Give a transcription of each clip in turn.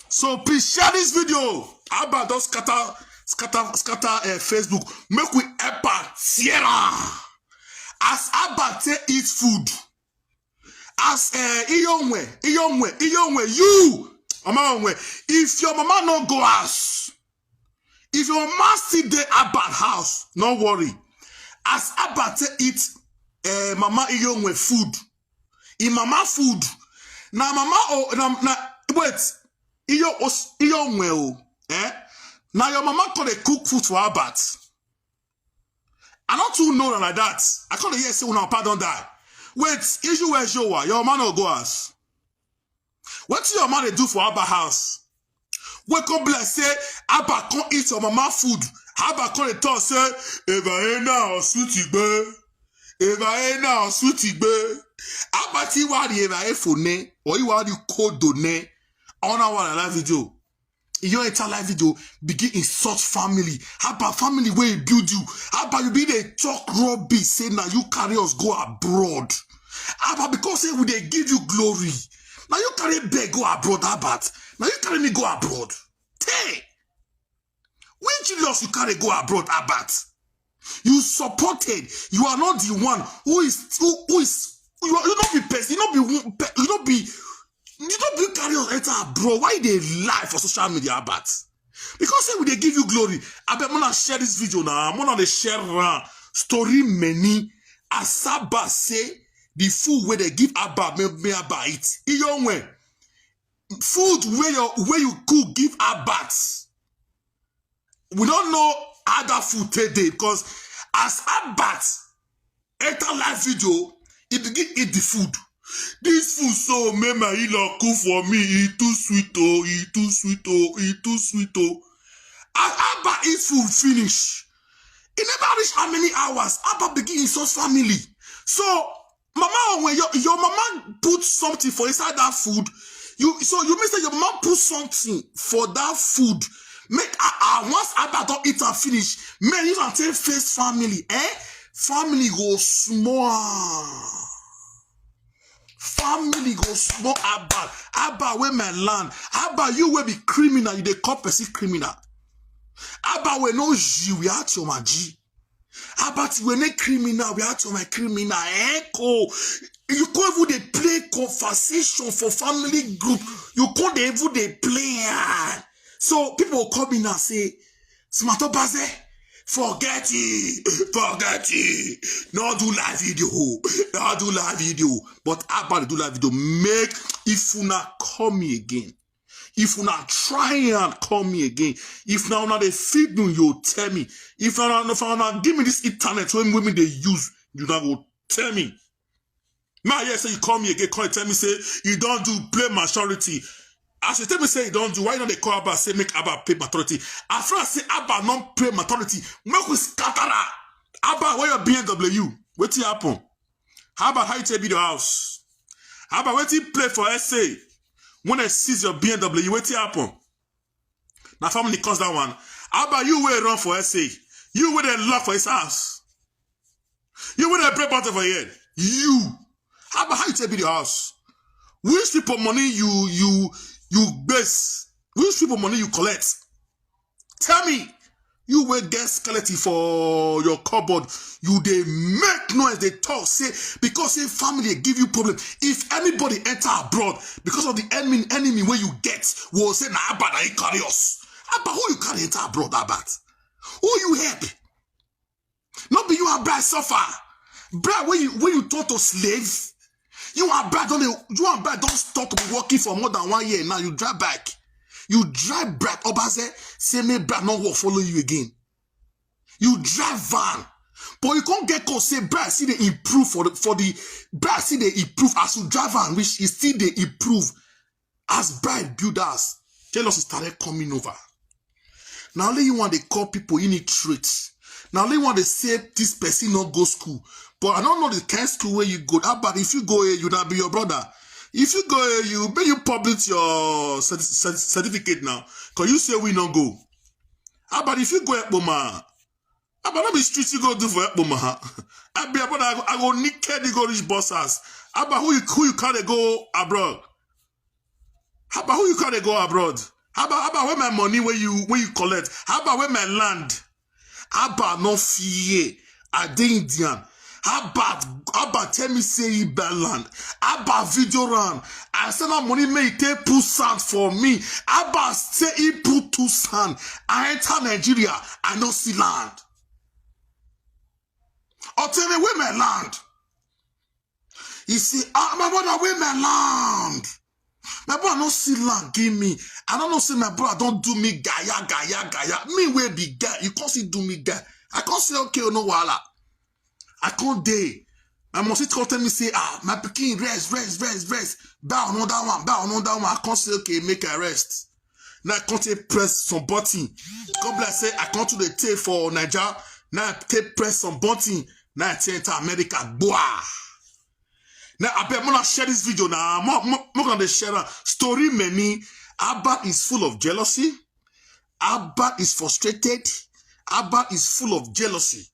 So please share this video. Abba don't scatter Facebook. Make we Abba Sierra. As Abba eat food. As Iyonwe, you, if your mama no go house, if your mama still dey Abba house, no worry. As Abba eat mama Iyonwe food, in mama food, na mama wait, Iyonwe now your mama call cook food for Abba. I not too know like that. I call hear say una papa don die. Wait, issue where show your man no go house. What your man do for Abba house? Wake up bless say Abba can't eat your mama food. Abba can't talk say if I ain't now sweetie be. If I ain't now sweetie be. Abba ti wa di if I phone or you wa di code donate on our live video. Your entire live video begin insult family. Abba family where he build you. Abba you be the talk rubbish say now you carry us go abroad. Abba because say we they give you glory. Now you carry beg go abroad, Abba. Now you carry me go abroad. Hey, when Jesus you carry go abroad, Abba. You supported. You are not the one who is you not be person. You don't be carry us enter abroad. Why they lie for social media, Abba? Because say we they give you glory. I bet I'm gonna share this video now. I'm gonna share story many. As Abba say the food where they give Abba me Abba eat. Iyon way. Food where you cook give Abba. We don't know other food today because as Abba enter live video, it begin eat the food. This food so make my in-law cook for me. It too sweet oh, it too sweet oh, it too sweet oh. As Abba eat food finish, it never reach how many hours. Abba begin insult family. So mama, when your mama put something for inside that food, you mean say your mama put something for that food. Make once Abba don't eat and finish, man, you can take face family, family go small. Family go small Abba. Abba where my land. Abba you will be criminal. You dey call person criminal. Abba we no G. We are to my G. Abba we no criminal. We are to my criminal. Echo. You can't even dey play conversation for family group. You can't even dey play. So people will come in and say, Smart Obazee. Forget it. No do live video. No do live video. But Abba do live video. Make if you not call me again. If you not try and call me again. If now they feed me, you tell me. If now give me this internet when women they use, you not go tell me. Now yes, say you call me again, call and tell me say you don't do play maturity. As you tell me say you don't do, why don't they call Abba say make Abba pay maturity? After I say Abba non pay maturity, make we scatter that. Abba, where your BMW? What happen? How about how you take the house? How about what you play for SA? When they seize your BMW, what happen? Now family calls that one. How about you where run for SA? You where they lock for his house? You where they break out of your head? You. How about how you take the house? Which people money you base? Which people money you collect? Tell me. You will get skeleton for your cupboard. You they make noise, they talk, say, because say family give you problem. If anybody enter abroad, because of the enemy where you get, will say, nah, Abba, he carry us. Abba, who you carry enter abroad, Abba? Who you help? Not be you Abba suffer. Bra, when you turn to slave, you Abba don't start to be working for more than 1 year. Now you drive back. You drive Brad Obazee, say me Brad not will follow you again. You drive van, but you can't get caught. Say Brad see they improve for the Brad see they improve as you drive van, which is still they improve as Brad builders. Jealousy started coming over. Now only you want to call people illiterate. Now only want to say this person not go school, but I don't know the kind of school where you go. But if you go here, you not be your brother. If you go, you publish your certificate now. Because you say we not go. How about if you go at Boma? How about not be street you go do for Boma? I go naked you go reach bosses. How about who you can't go abroad? How about who you can't go abroad? How about where my money where you collect? How about where my land? How about no fear? I dey Indian. How about tell me say he buy land? How about video run? I send that money may take put sand for me. How about say he put 2 sand? I enter Nigeria, I no see land. Or tell me where my land? You see, my brother, where my land? My brother no see land, give me. I don't know say my brother don't do me gaya. Me where be guy, you can't see do me guy. I can't say okay no wala. I can't day. My must tell me say, my pikin rest. Bow another one. I can't say okay, make a rest. Now I can't press some button. God bless say I can't do the tape for Nigeria. Now I press some button. Now I enter America. Boah. Now I bet I'm gonna share this video now. I'm gonna share a story. Many Abba is full of jealousy. Abba is frustrated. Abba is full of jealousy.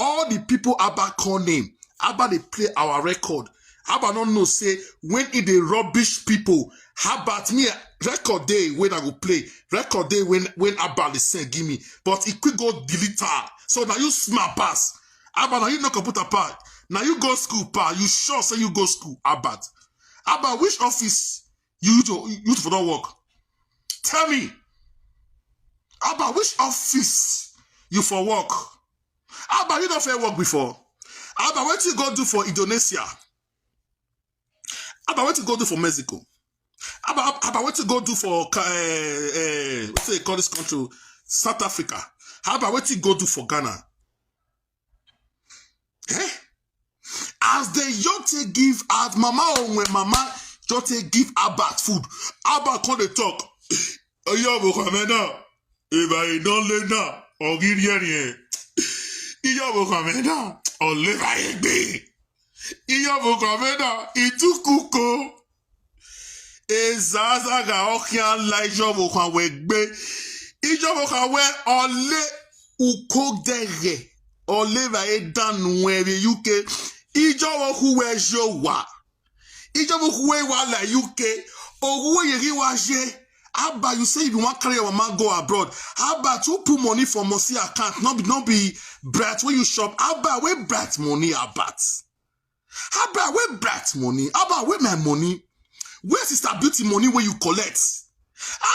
All the people Abba call name, Abba they play our record. Abba don't know say when it they rubbish people. How about me record day when I go play record day when Abba they say give me, but it could go delete her. So now you smart pass. Abba now you no computer part. Now you go school pa. You sure say you go school Abba? Abba which office you for don't work? Tell me. Abba which office you for work? Abba, you don't fair work before. Abba, what you go do for Indonesia? Abba, what you go do for Mexico? Abba, what you go do for what they call this country? South Africa. Abba, what you go do for Ghana? Eh? As the yote give as mama or when mama yote give Abba food, Abba call the talk. If I don't let now, or give you Iyabo kamena oleva egbe. Iyabo kamena itukuko. Ezaza ga okian la ijabo kan wegbe. Ijabo kan we ole ukogdere. Oleva edan nwere UK. Ijabo huwe jowa. Ijabo huwe wa la UK. Owo yeri wa je. Abba, you say if you want to carry your man go abroad. Abba, to put money for Mosi account, not be brat where you shop. Abba, where brat money, Abba? Abba, where brat money? Abba, where my money? Where Sister Beauty money where you collect?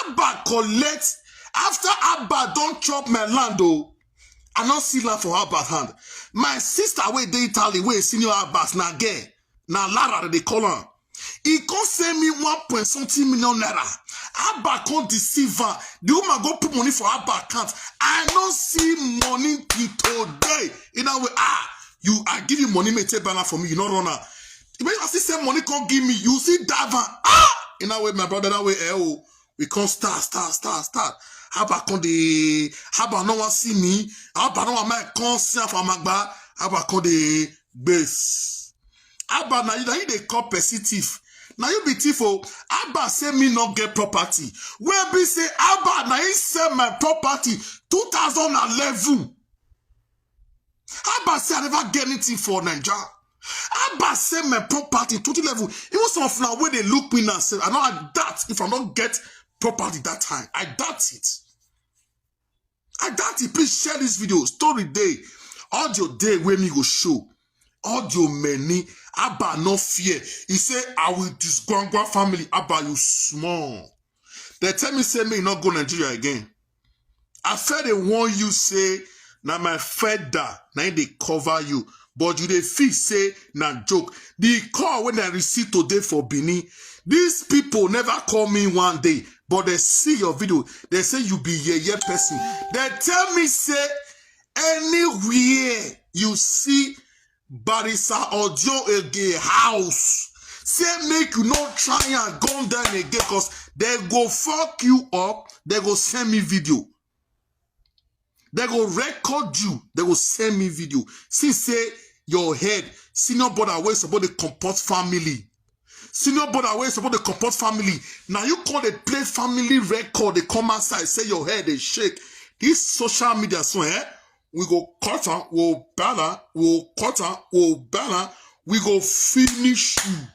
Abba collect after Abba don't chop my land though. I not see land for Abba's hand. My sister where they Italy where senior Abbas na gay. Na Lara they call her. He can't send me 1.something million naira. Abba can't deceive her. The woman go put money for Abba account. I don't see money till today. In a way, I give you money, may take banner for me. You not run her. If I see some money can't give me, you see that van. In a way, my brother, that way, we can't start. Abba can't the Abba no one see me. Abba no one my conscience for Magba. Abba can't the base. Abba now you they call positive. Now you be tifo. Abba say me not get property. Where be say Abba now he sell my property 2011. Abba say I never get anything for Nigeria. Abba say my property 2011. Even some of now where they look me now say I know that if I don't get property that time. I doubt it. Please share this video. Story day. Audio day where me go show. Audio many. Abba no fear. He say, I will disgwangwa family. Abba, you small. They tell me, say me not go Nigeria again. I felt they want you say, now my feather, now they cover you. But you they feel say, na joke. The call when I receive today for Benin, these people never call me one day, but they see your video. They say you be a person. They tell me, say, anywhere you see Barisa audio again house. Say make you not try and go down again because they go fuck you up. They go send me video. They go record you. They go send me video. See say your head. Senior brother way support the comport family. Senior brother way support the comport family. Now you call the play family record. They come outside say your head they shake. This social media so we go cut her, we'll banner, we'll cut her, we'll banner, we go finish you.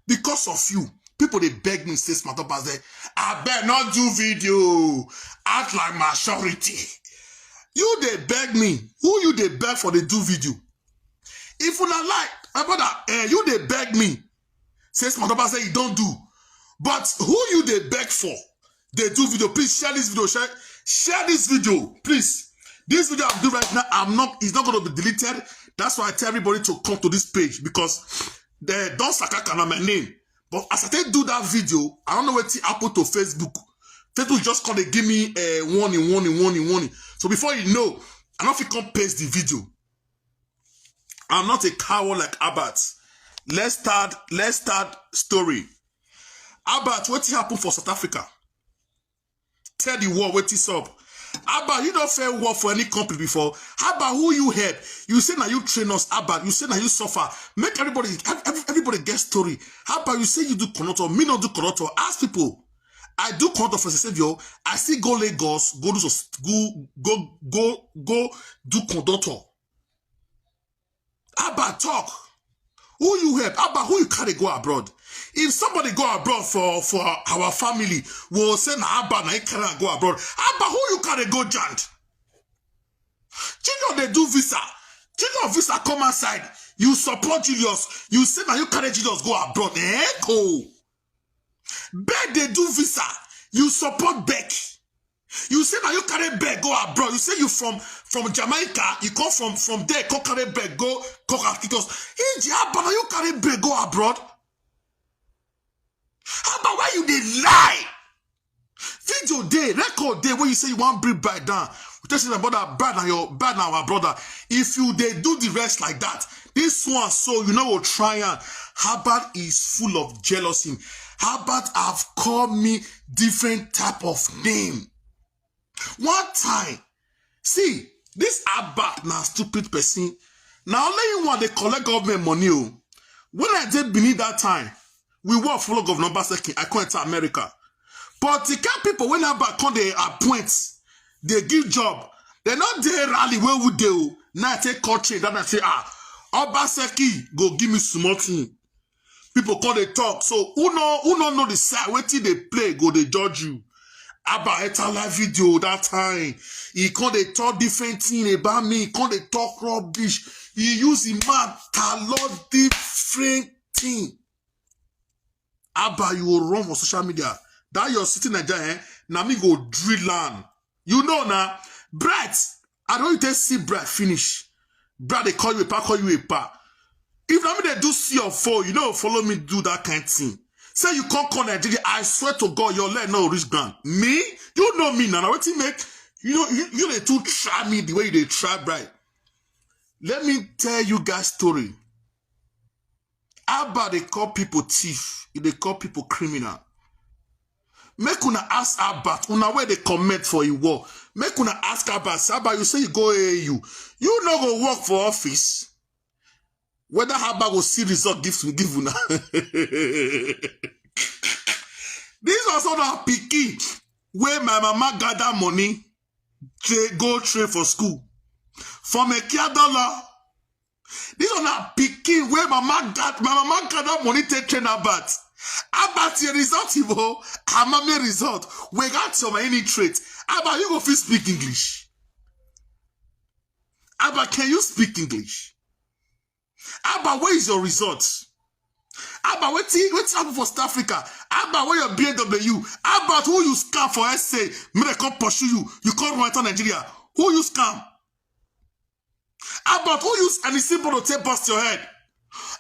Because of you. People they beg me, say smart Obazee, I better not do video. Act like maturity. You they beg me. Who you they beg for they do video? If you not like, my brother, you they beg me. Say smart Obazee, you don't do. But who you they beg for? They do video. Please share this video. Share this video, please. This video I'm doing right now, it's not going to be deleted. That's why I tell everybody to come to this page because they don't sakaka my name. But as I do that video, I don't know what happened to Facebook. Facebook just come, they give me a warning. So before you know, I don't think I can paste the video. I'm not a coward like Abat. Let's start story. Abat, what happened for South Africa? Tell the world what is up. Abba, you don't fair work for any company before. Abba, who you help? You say now you train us, Abba. You say now you suffer. Make everybody get story. Abba, you say you do conductor. Me not do conductor. Ask people. I do conductor for the savior. I see go Lagos, go do conductor. Abba, talk. Who you help? Abba, who you carry go abroad? If somebody go abroad for our family, we'll say na Abba na he carry go abroad. Abba, who you carry go jant? Junior they do visa. Junior visa come outside. You support Julius. You say na you carry Julius go abroad. Echo. Beck they do visa. You support Beck. You say now you carry Beck go abroad. You say you from Jamaica. You come from there. Come carry Beck go Cocos. Hey, Abba, now you carry Beck go abroad. Abba, why you dey lie? Video day, record day when you say you want bring back down. We tell you about that bad now our brother. If you they do the rest like that, this one so you know what try and Herbert is full of jealousy. Herbert have called me different type of name. One time, see, this Herbert now stupid person. Now only you want they collect government money. When I did beneath that time, we work for Governor Obazee. I come to America. But the kind people when Herbert come they appoint, they give job. They're not there rally where would they now I take country, then I say, Obazee go give me small thing. People call they talk. So who know the side, wait till they play, go they judge you. About a live video that time. He come they talk different thing about me. He come they talk rubbish. He use him man a lot different thing. Abba, you will run for social media. That you're sitting there, now me go drill land. You know now, Brett, I don't even see Brett finish. Brett, they call you a pa, call you a pa. If now me they do see or fall, you know, follow me do that kind of thing. Say you can't call Nigeria, I swear to God, your leg no reach ground. Me? You know me now. What you make? You they too try me the way they try Brett. Let me tell you guys story. Abba, they call people thief. They call people criminal. Make una ask Abba, una where they commit for you war. Make una ask Abba, Abba, you say you go AU. You no go work for office. Whether Abba will see result give una. This was on a picky where my mama gather money to go train for school. From a $1. This one a picking where my mama got money to train about. About your result, Ivo, Amame result. We got some any trait. About you go fit speak English. About can you speak English? About where is your result? About what happened for South Africa? About where your BMW? About who you scam for SA? Me they come pursue you. You can't run to Nigeria. Who you scam? About who use any symbol to take bust your head?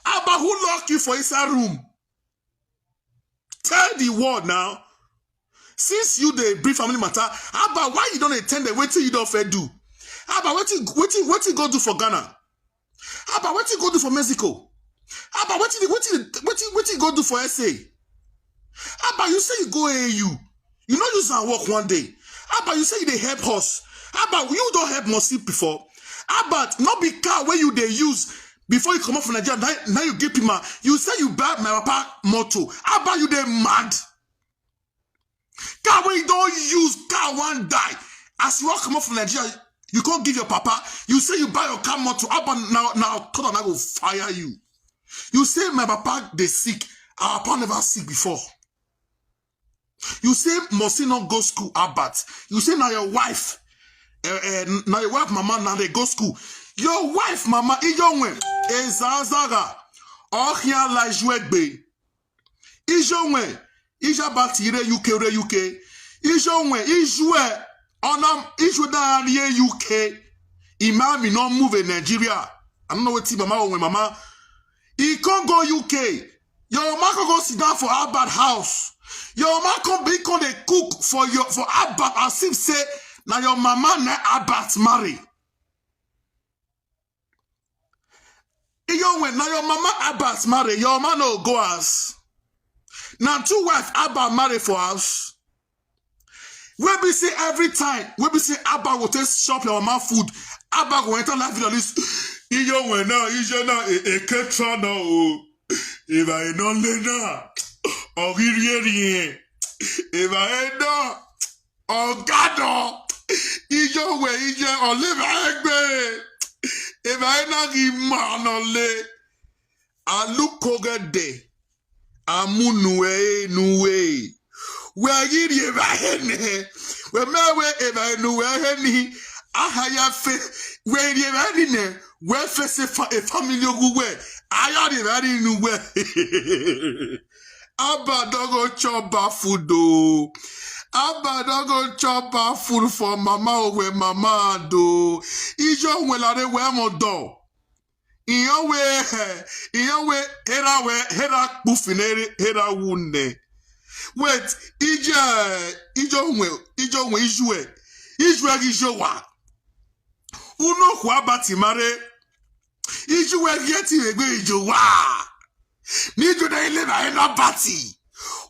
About who lock you for inside room? Tell the world now. Since you the brief family matter, about why you don't attend the waiting you don't fair do? About what you go do for Ghana? About what you go do for Mexico? About what you go do for SA? About you say you go AU. You know use and work one day. About you say you they help us. About you don't help Mercy before. About not be car where you they use before you come up from Nigeria. Now you give people. You say you buy my papa motor. About you they mad. Car where you don't use car one die. As you walk come up from Nigeria, you can't give your papa. You say you buy your car motor. About now I will fire you. You say my papa they sick. Our papa never sick before. You say must not go school, Abat. You say now your wife, mama, now they go school. Your wife, mama, Ijonwe, Ezazaga, Ohia la Juegbe. Ijonwe, Ijabati UK. Ijonwe, Ijwe, Onam, Ijweda UK. Imami not move in Nigeria. I don't know what mama when mama. He can't go UK. Your mama can go sit down for Abat house. Your mama can be the cook for Abat as if say now your mama na Abat marry. Now your mama Abat marry, your mama no go as. Now two wife Abat marry for house. We be say every time, we be say Abat will take shop your mama food. Abat go enter life video list. Ijo now, a ketra now. If I don't let now, or really, if I don't, or God, Ijo or live egg. If I not give man only, I look kogade, amunuwe nuwe. Where you if I had where my way if I knew where any, I have faith. Where you had in there, where face a family who way, I had in where. Abba dogo chop food do. Abba dogo chop food for mama where mama do. Ijo when I wear more do. In your way, hera bufinere, hera wunde. Wait, Ijwe wa. Uno kwa bati mare. Ijwe geti egbe ijo wa. Nijo da ile na ena bati.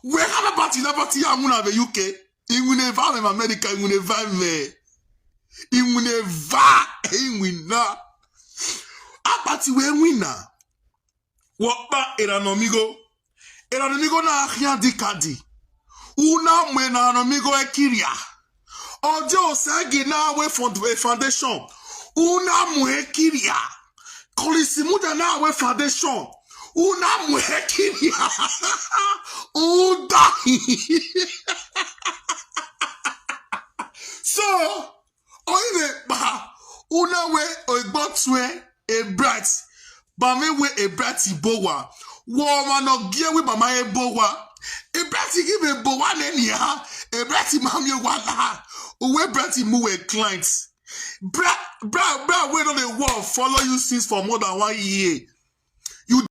We have a bati na bati ya muna ve UK. Imune va me America, imune va me. Imune va imuna. Abati we wina. Wapa eranomigo. Eranomigo na akhia dikadi. Una mwena anomigo ekiria. Ojo sagi na we foundation. Una mwe kiria. Kolisimuda na we foundation. Una mwe kiria. Uda. So, oive ba. Una we oigbotwe a bright. Ba me we a bright ibowa. Woman no gear with mama e bowa. A bratty give a bowa neni ha. A bratty mammy wala. Uwe bratty move clients. Bra, wait on the wall. Follow you since for more than 1 year.